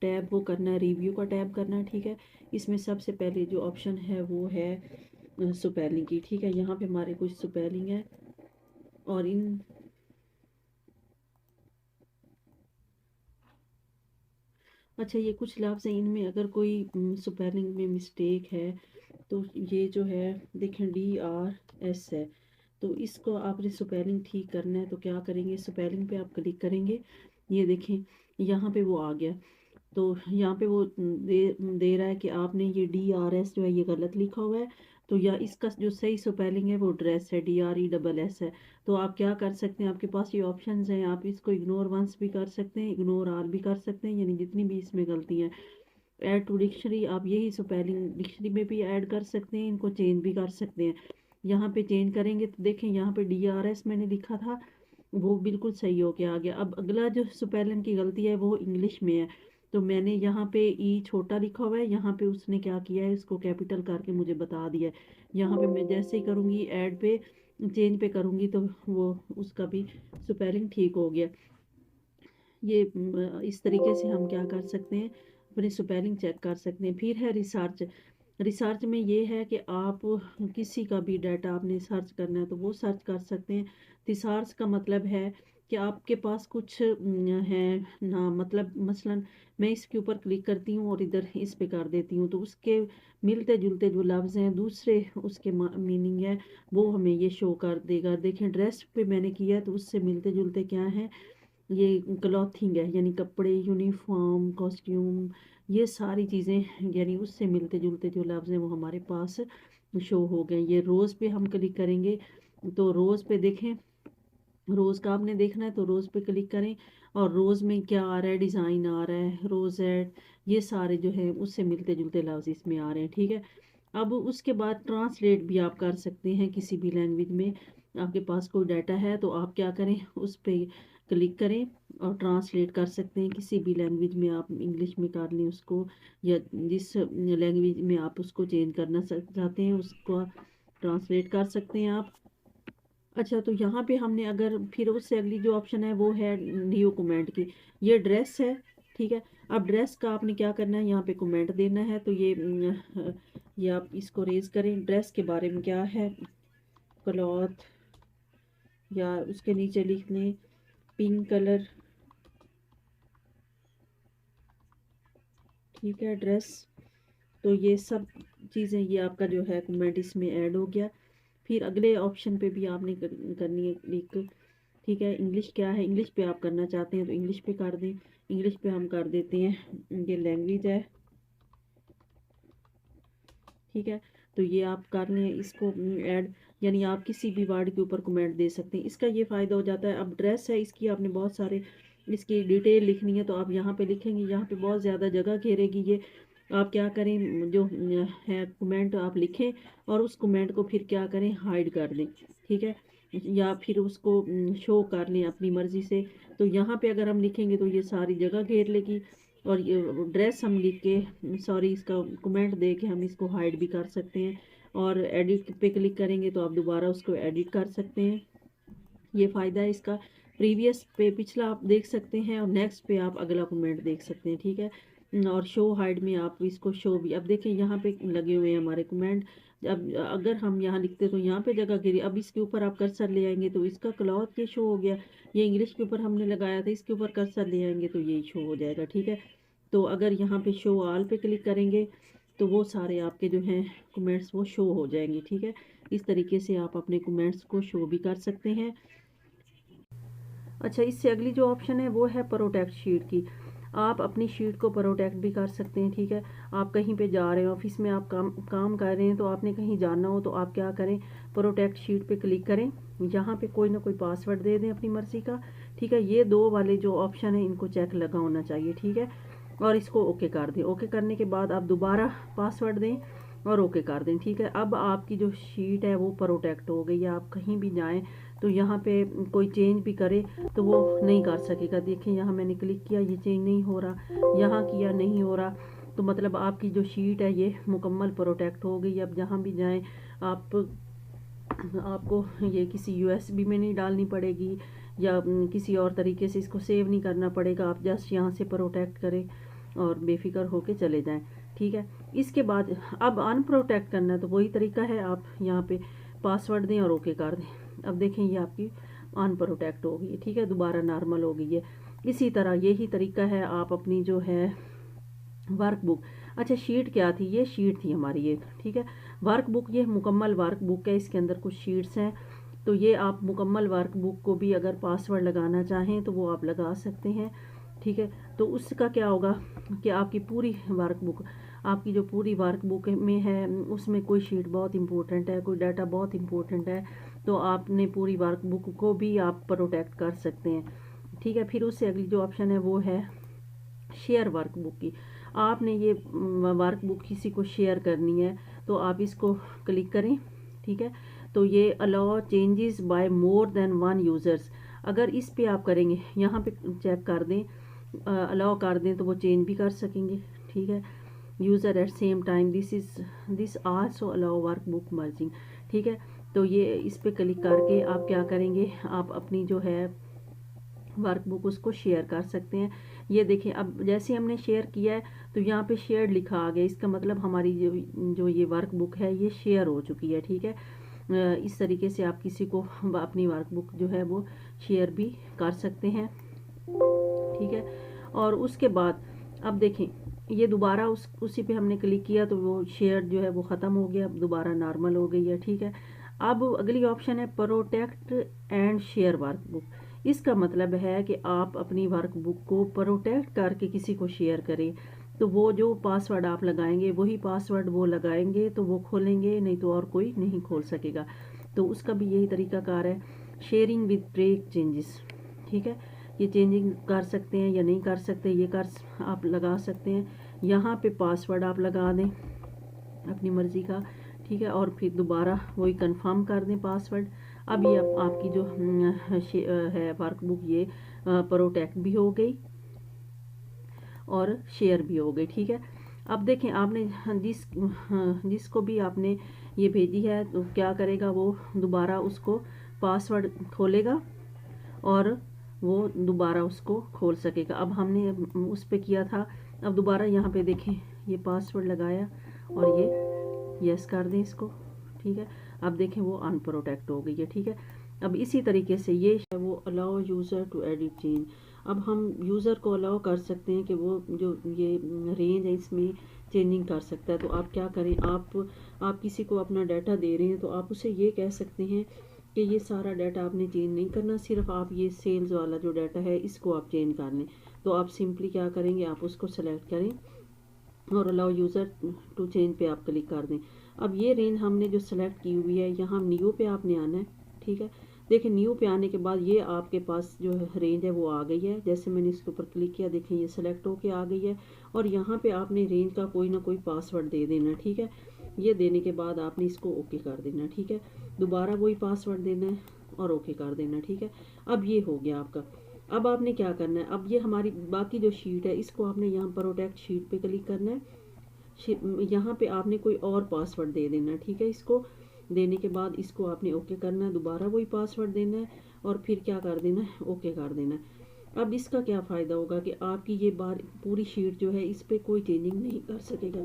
Tab वो करना है, रिव्यू का टैब करना है, ठीक है। इसमें सबसे पहले जो ऑप्शन है वो है स्पेलिंग की, ठीक है। यहाँ पे हमारे कुछ स्पेलिंग है और इन अच्छा ये कुछ लफ्ज़ हैं, इनमें अगर कोई स्पेलिंग में मिस्टेक है तो ये जो है देखें DRS है, तो इसको आपने स्पेलिंग ठीक करना है। तो क्या करेंगे, स्पेलिंग पे आप क्लिक करेंगे, ये देखें यहाँ पे वो आ गया। तो यहाँ पे वो दे रहा है कि आपने ये DRS जो है ये गलत लिखा हुआ है। तो या इसका जो सही स्पेलिंग है वो ड्रेस है, DRESS है। तो आप क्या कर सकते हैं, आपके पास ये ऑप्शंस हैं, आप इसको इग्नोर वंस भी कर सकते हैं, इग्नोर आल भी कर सकते हैं, यानी जितनी भी इसमें गलती है। ऐड टू डिक्शनरी, आप यही स्पेलिंग डिक्शनरी में भी ऐड कर सकते हैं, इनको चेंज भी कर सकते हैं। यहाँ पे चेंज करेंगे तो देखें यहाँ पे DRS मैंने लिखा था वो बिल्कुल सही हो के आ गया। अब अगला जो स्पेलिंग की गलती है वो इंग्लिश में है, तो मैंने यहाँ पे ई छोटा लिखा हुआ है, यहाँ पे उसने क्या किया है इसको कैपिटल करके मुझे बता दिया है। यहाँ पे मैं जैसे ही करूँगी ऐड पे चेंज पे करूँगी तो वो उसका भी स्पेलिंग ठीक हो गया। ये इस तरीके से हम क्या कर सकते हैं, अपनी स्पेलिंग चेक कर सकते हैं। फिर है रिसर्च। रिसर्च में ये है कि आप किसी का भी डाटा आपने सर्च करना है तो वो सर्च कर सकते हैं। रिसर्च का मतलब है कि आपके पास कुछ है ना, मतलब मसलन मैं इसके ऊपर क्लिक करती हूँ और इधर इस पे कर देती हूँ, तो उसके मिलते जुलते जो लफ्ज़ हैं दूसरे उसके मीनिंग है वो हमें ये शो कर देगा। देखें ड्रेस पे मैंने किया है तो उससे मिलते जुलते क्या है, ये क्लॉथिंग है, यानी कपड़े, यूनिफॉर्म, कॉस्ट्यूम, ये सारी चीज़ें यानी उससे मिलते जुलते जो लफ्ज़ हैं वो हमारे पास शो हो गए। ये रोज़ पे हम क्लिक करेंगे तो रोज़ पे देखें, रोज़ का आपने देखना है तो रोज़ पे क्लिक करें और रोज़ में क्या आ रहा है, डिज़ाइन आ रहा है, रोज़ेट, ये सारे जो है उससे मिलते जुलते लफ्ज़ इसमें आ रहे हैं, ठीक है। अब उसके बाद ट्रांसलेट भी आप कर सकते हैं किसी भी लैंग्वेज में। आपके पास कोई डाटा है तो आप क्या करें, उस पर क्लिक करें और ट्रांसलेट कर सकते हैं किसी भी लैंग्वेज में। आप इंग्लिश में कर लें उसको, या जिस लैंग्वेज में आप उसको चेंज करना चाहते हैं उसको ट्रांसलेट कर सकते हैं आप। अच्छा तो यहाँ पे हमने अगर फिर उससे अगली जो ऑप्शन है वो है न्यू कमेंट की। ये ड्रेस है, ठीक है। अब ड्रेस का आपने क्या करना है, यहाँ पे कमेंट देना है। तो ये आप इसको रेज करें, ड्रेस के बारे में क्या है, क्लॉथ, या उसके नीचे लिख लें पिंक कलर, ठीक है, ड्रेस। तो ये सब चीज़ें ये आपका जो है कमेंट इसमें ऐड हो गया। फिर अगले ऑप्शन पे भी आपने करनी है क्लिक, ठीक है। इंग्लिश क्या है, इंग्लिश पे आप करना चाहते हैं तो इंग्लिश पे कर दें। इंग्लिश पे हम कर देते हैं, ये लैंग्वेज है, ठीक है। तो ये आप कर लें इसको ऐड, यानी आप किसी भी वर्ड के ऊपर कमेंट दे सकते हैं। इसका ये फ़ायदा हो जाता है। अब ड्रेस है, इसकी आपने बहुत सारे इसकी डिटेल लिखनी है तो आप यहाँ पे लिखेंगे, यहाँ पे बहुत ज़्यादा जगह घेरेगी ये। आप क्या करें, जो है कमेंट आप लिखें और उस कमेंट को फिर क्या करें, हाइड कर दें, ठीक है, या फिर उसको शो कर लें अपनी मर्ज़ी से। तो यहाँ पे अगर हम लिखेंगे तो ये सारी जगह घेर लेगी, और ये ड्रेस हम लिख के सॉरी इसका कमेंट दे के हम इसको हाइड भी कर सकते हैं। और एडिट पे क्लिक करेंगे तो आप दोबारा उसको एडिट कर सकते हैं। ये फ़ायदा है इसका। प्रीवियस पे पिछला आप देख सकते हैं और नेक्स्ट पे आप अगला कमेंट देख सकते हैं, ठीक है। और शो हाइड में आप इसको शो भी, अब देखें यहाँ पे लगे हुए हैं हमारे कमेंट। अब अगर हम यहाँ लिखते तो यहाँ पे जगह गिरी, अब इसके ऊपर आप कर्सर ले आएंगे तो इसका क्लॉथ ये शो हो गया। ये इंग्लिश के ऊपर हमने लगाया था, इसके ऊपर कर्सर ले आएंगे तो ये शो हो जाएगा, ठीक है। तो अगर यहाँ पे शो ऑल पे क्लिक करेंगे तो वो सारे आपके जो हैं कमेंट्स वो शो हो जाएंगे, ठीक है। इस तरीके से आप अपने कमेंट्स को शो भी कर सकते हैं। अच्छा इससे अगली जो ऑप्शन है वो है प्रोटेक्ट शीट की। आप अपनी शीट को प्रोटेक्ट भी कर सकते हैं, ठीक है। आप कहीं पे जा रहे हैं, ऑफिस में आप काम कर रहे हैं, तो आपने कहीं जाना हो तो आप क्या करें, प्रोटेक्ट शीट पे क्लिक करें। यहाँ पे कोई ना कोई पासवर्ड दे दें अपनी मर्ज़ी का, ठीक है। ये दो वाले जो ऑप्शन है इनको चेक लगा होना चाहिए, ठीक है। और इसको ओके कर दें। ओके करने के बाद आप दोबारा पासवर्ड दें और ओके कर दें, ठीक है। अब आपकी जो शीट है वो प्रोटेक्ट हो गई है। आप कहीं भी जाएं तो यहाँ पे कोई चेंज भी करे तो वो नहीं कर सकेगा। देखिए यहाँ मैंने क्लिक किया, ये चेंज नहीं हो रहा, यहाँ किया नहीं हो रहा। तो मतलब आपकी जो शीट है ये मुकम्मल प्रोटेक्ट हो गई। अब जहाँ भी जाएं आप आपको ये किसी यूएसबी में नहीं डालनी पड़ेगी या किसी और तरीके से इसको सेव नहीं करना पड़ेगा। आप जस्ट यहाँ से प्रोटेक्ट करें और बेफिक्र होके चले जाएं। ठीक है, इसके बाद अब अनप्रोटेक्ट करना है तो वही तरीका है, आप यहाँ पे पासवर्ड दें और ओके कर दें। अब देखें ये आपकी अनप्रोटेक्ट हो गई है। ठीक है, दोबारा नॉर्मल हो गई है। इसी तरह यही तरीका है, आप अपनी जो है वर्कबुक, अच्छा शीट क्या थी, ये शीट थी हमारी एक। ठीक है, वर्कबुक ये मुकम्मल वर्कबुक है, इसके अंदर कुछ शीट्स हैं। तो ये आप मुकम्मल वर्कबुक को भी अगर पासवर्ड लगाना चाहें तो वो आप लगा सकते हैं। ठीक है, तो उसका क्या होगा कि आपकी पूरी वर्कबुक, आपकी जो पूरी वर्कबुक में है उसमें कोई शीट बहुत इंपॉर्टेंट है, कोई डाटा बहुत इंपॉर्टेंट है, तो आपने पूरी वर्कबुक को भी आप प्रोटेक्ट कर सकते हैं। ठीक है, फिर उससे अगली जो ऑप्शन है वो है शेयर वर्कबुक की। आपने ये वर्कबुक किसी को शेयर करनी है तो आप इसको क्लिक करें। ठीक है, तो ये allow changes by more than one users, अगर इस पे आप करेंगे, यहाँ पे चेक कर दें, अलाउ कर दें तो वो चेंज भी कर सकेंगे। ठीक है, user eight same time this also allow workbook merging. ठीक है, तो ये इस पे क्लिक करके आप क्या करेंगे, आप अपनी जो है वर्कबुक उसको शेयर कर सकते हैं। ये देखें, अब जैसे हमने शेयर किया है तो यहाँ पे शेयर लिखा आ गया, इसका मतलब हमारी जो ये वर्कबुक है ये शेयर हो चुकी है। ठीक है, इस तरीके से आप किसी को अपनी वर्कबुक जो है वो शेयर भी कर सकते हैं। ठीक है, और उसके बाद अब देखें, ये दोबारा उसी पे हमने क्लिक किया तो वो शेयर जो है वो ख़त्म हो गया, अब दोबारा नॉर्मल हो गई है। ठीक है, अब अगली ऑप्शन है प्रोटेक्ट एंड शेयर वर्कबुक। इसका मतलब है कि आप अपनी वर्कबुक को प्रोटेक्ट करके किसी को शेयर करें, तो वो जो पासवर्ड आप लगाएंगे वही पासवर्ड वो लगाएंगे तो वो खोलेंगे, नहीं तो और कोई नहीं खोल सकेगा। तो उसका भी यही तरीकाकार है, शेयरिंग विद ब्रेक चेंजेस। ठीक है, ये चेंजिंग कर सकते हैं या नहीं कर सकते, ये कर आप लगा सकते हैं। यहाँ पे पासवर्ड आप लगा दें अपनी मर्ज़ी का। ठीक है, और फिर दोबारा वही कंफर्म कर दें पासवर्ड। अब ये आपकी जो है वर्कबुक ये प्रोटेक्ट भी हो गई और शेयर भी हो गई। ठीक है, अब देखें, आपने जिसको भी आपने ये भेजी है तो क्या करेगा, वो दोबारा उसको पासवर्ड खोलेगा और वो दोबारा उसको खोल सकेगा। अब हमने उस पर किया था, अब दोबारा यहाँ पे देखें, ये पासवर्ड लगाया और ये यस कर दें इसको। ठीक है, अब देखें वो अनप्रोटेक्ट हो गई है। ठीक है, अब इसी तरीके से ये है वो allow user to edit change. अब हम यूज़र को अलाउ कर सकते हैं कि वो जो ये रेंज है इसमें चेंजिंग कर सकता है। तो आप क्या करें, आप किसी को अपना डाटा दे रहे हैं तो आप उसे ये कह सकते हैं कि ये सारा डाटा आपने चेंज नहीं करना, सिर्फ आप ये सेल्स वाला जो डाटा है इसको आप चेंज कर लें। तो आप सिंपली क्या करेंगे, आप उसको सेलेक्ट करें और अलाउ यूज़र टू चेंज पे आप क्लिक कर दें। अब ये रेंज हमने जो सेलेक्ट की हुई है, यहाँ न्यू पे आपने आना है। ठीक है, देखिए न्यू पे आने के बाद ये आपके पास जो रेंज है वो आ गई है। जैसे मैंने इसके ऊपर क्लिक किया, देखें ये सेलेक्ट होके आ गई है। और यहाँ पे आपने रेंज का कोई ना कोई पासवर्ड दे देना। ठीक है, ये देने के बाद आपने इसको ओके कर देना। ठीक है, दोबारा वही पासवर्ड देना है और ओके कर देना। ठीक है, अब ये हो गया आपका। अब आपने क्या करना है, अब ये हमारी बाकी जो शीट है इसको आपने यहाँ प्रोटेक्ट शीट पे क्लिक करना है। यहाँ पे आपने कोई और पासवर्ड दे देना है। ठीक है, इसको देने के बाद इसको आपने ओके करना है, दोबारा वही पासवर्ड देना है और फिर क्या कर देना है, ओके कर देना है। अब इसका क्या फ़ायदा होगा कि आपकी ये बार पूरी शीट जो है इस पर कोई चेंजिंग नहीं कर सकेगा।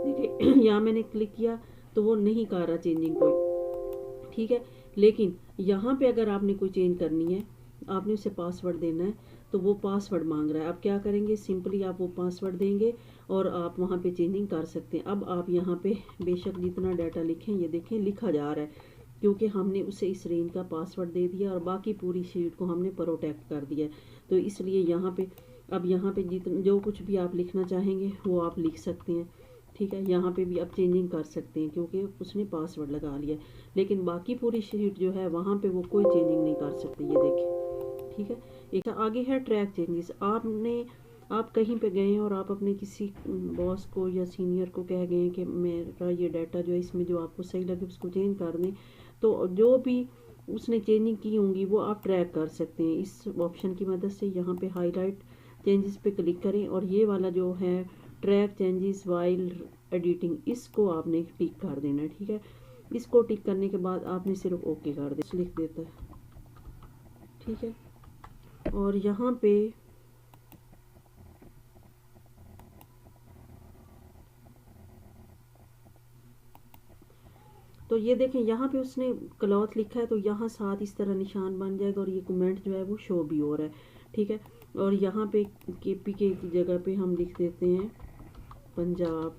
देखिए यहाँ मैंने क्लिक किया तो वो नहीं कर रहा चेंजिंग कोई। ठीक है, लेकिन यहाँ पे अगर आपने कोई चेंज करनी है, आपने उसे पासवर्ड देना है तो वो पासवर्ड मांग रहा है। अब क्या करेंगे, सिंपली आप वो पासवर्ड देंगे और आप वहाँ पे चेंजिंग कर सकते हैं। अब आप यहाँ पे बेशक जितना डाटा लिखें, ये देखें लिखा जा रहा है क्योंकि हमने उसे इस रेंज का पासवर्ड दे दिया और बाकी पूरी शीट को हमने प्रोटेक्ट कर दिया। तो इसलिए यहाँ पे अब यहाँ पे जितना जो कुछ भी आप लिखना चाहेंगे वो आप लिख सकते हैं। ठीक है, यहाँ पे भी आप चेंजिंग कर सकते हैं क्योंकि उसने पासवर्ड लगा लिया। लेकिन बाकी पूरी शीट जो है वहाँ पे वो कोई चेंजिंग नहीं कर सकते, ये देखें। ठीक है, एक आगे है ट्रैक चेंजेस। आप कहीं पे गए हैं और आप अपने किसी बॉस को या सीनियर को कह गए हैं कि मेरा ये डाटा जो है इसमें जो आपको सही लगे उसको चेंज कर दें, तो जो भी उसने चेंजिंग की होंगी वो आप ट्रैक कर सकते हैं इस ऑप्शन की मदद से। यहाँ पे हाईलाइट चेंजेस पे क्लिक करें और ये वाला जो है ट्रैक चेंजेस वाइल एडिटिंग, इसको आपने टिक कर देना है। ठीक है, इसको टिक करने के बाद आपने सिर्फ ओके कर दे, लिख देता है। ठीक है, और यहाँ पे तो ये देखें यहाँ पे उसने क्लॉथ लिखा है, तो यहाँ साथ इस तरह निशान बन जाएगा और ये कमेंट जो है वो शो भी हो रहा है, ठीक है। और यहाँ पे केपी के की जगह पे हम लिख देते हैं पंजाब,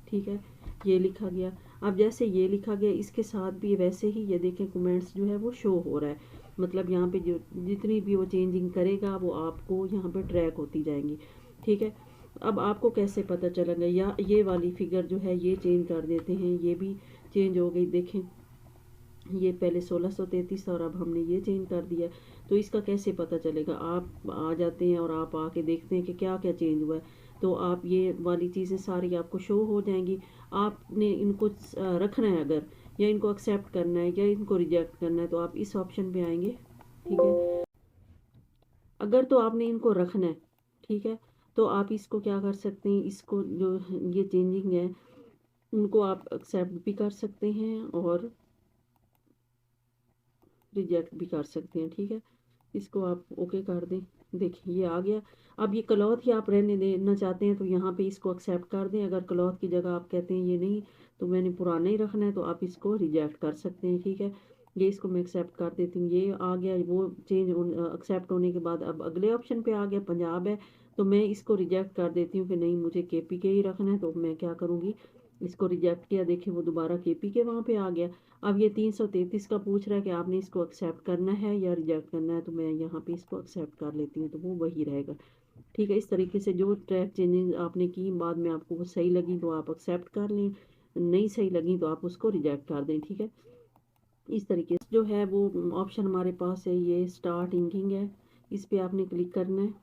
ठीक है, ये लिखा गया। अब जैसे ये लिखा गया, इसके साथ भी वैसे ही ये देखें कमेंट्स जो है वो शो हो रहा है, मतलब यहाँ पे जो जितनी भी वो चेंजिंग करेगा वो आपको यहाँ पे ट्रैक होती जाएंगी, ठीक है। अब आपको कैसे पता चलेगा, या ये वाली फिगर जो है ये चेंज कर देते हैं, ये भी चेंज हो गई, देखें ये पहले 1633 था और अब हमने ये चेंज कर दिया। तो इसका कैसे पता चलेगा, आप आ जाते हैं और आप आके देखते हैं कि क्या क्या चेंज हुआ है, तो आप ये वाली चीज़ें सारी आपको शो हो जाएंगी। आपने इनको रखना है अगर, या इनको एक्सेप्ट करना है या इनको रिजेक्ट करना है, तो आप इस ऑप्शन पे आएंगे, ठीक है। अगर तो आपने इनको रखना है, ठीक है, तो आप इसको क्या कर सकते हैं, इसको जो ये चेंजिंग है उनको आप एक्सेप्ट भी कर सकते हैं और रिजेक्ट भी कर सकते हैं, ठीक है। इसको आप ओके कर दें, देखिए ये आ गया। अब ये क्लॉथ ही आप रहने देना चाहते हैं तो यहाँ पे इसको एक्सेप्ट कर दें। अगर क्लॉथ की जगह आप कहते हैं ये नहीं, तो मैंने पुराना ही रखना है, तो आप इसको रिजेक्ट कर सकते हैं, ठीक है। ये इसको मैं एक्सेप्ट कर देती हूँ, ये आ गया। वो चेंज एक्सेप्ट होने के बाद अब अगले ऑप्शन पे आ गया, पंजाब है, तो मैं इसको रिजेक्ट कर देती हूँ कि नहीं मुझे केपी के ही रखना है। तो मैं क्या करूँगी, इसको रिजेक्ट किया, देखिए वो दोबारा केपी के वहाँ पे आ गया। अब ये 333 का पूछ रहा है कि आपने इसको एक्सेप्ट करना है या रिजेक्ट करना है, तो मैं यहाँ पे इसको एक्सेप्ट कर लेती हूँ, तो वो वही रहेगा, ठीक है। इस तरीके से जो ट्रैक चेंजिंग आपने की, बाद में आपको वो सही लगी तो आप एक्सेप्ट कर लें, नहीं सही लगी तो आप उसको रिजेक्ट कर दें, ठीक है। इस तरीके से जो है वो ऑप्शन हमारे पास है, ये स्टार्ट इंकिंग है, इस पर आपने क्लिक करना है,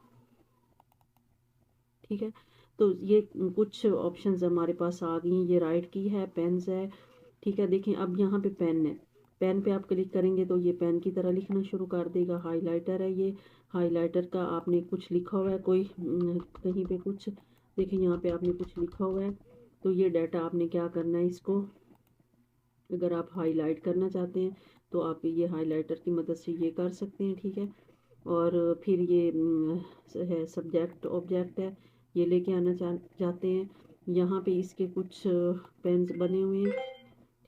ठीक है। तो ये कुछ ऑप्शंस हमारे पास आ गई, ये राइट की है, पेन्स है, ठीक है। देखें अब यहाँ पे पेन है, पेन पे आप क्लिक करेंगे तो ये पेन की तरह लिखना शुरू कर देगा। हाइलाइटर है, ये हाइलाइटर का आपने कुछ लिखा हुआ है, कोई कहीं पे कुछ, देखें यहाँ पे आपने कुछ लिखा हुआ है, तो ये डाटा आपने क्या करना है, इसको अगर आप हाईलाइट करना चाहते हैं तो आप ये हाइलाइटर की मदद से ये कर सकते हैं, ठीक है। और फिर ये है सब्जेक्ट ऑब्जेक्ट है, ये लेके आना चाहते हैं। यहाँ पे इसके कुछ पेन्स बने हुए हैं,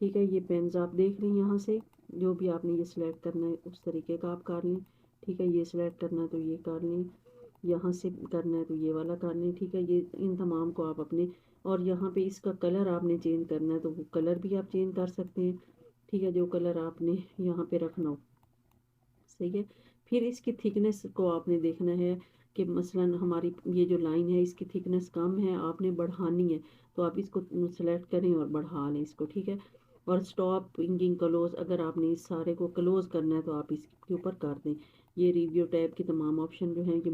ठीक है। ये पेन्स आप देख लें, यहाँ से जो भी आपने ये सिलेक्ट करना है उस तरीके का आप कर लें, ठीक है। ये सिलेक्ट करना है तो ये कर लें, यहाँ से करना है तो ये वाला कर लें, ठीक है। ये इन तमाम को आप अपने, और यहाँ पे इसका कलर आपने चेंज करना है तो वो कलर भी आप चेंज कर सकते हैं, ठीक है, जो कलर आपने यहाँ पे रखना हो, सही है। फिर इसकी थिकनेस को आपने देखना है कि मसलन हमारी ये जो लाइन है इसकी थिकनेस कम है, आपने बढ़ानी है, तो आप इसको सेलेक्ट करें और बढ़ा लें इसको, ठीक है। और स्टॉप इंकिंग क्लोज, अगर आपने इस सारे को क्लोज करना है तो आप इसके ऊपर कर दें। ये रिव्यू टैब के तमाम ऑप्शन जो हैं ये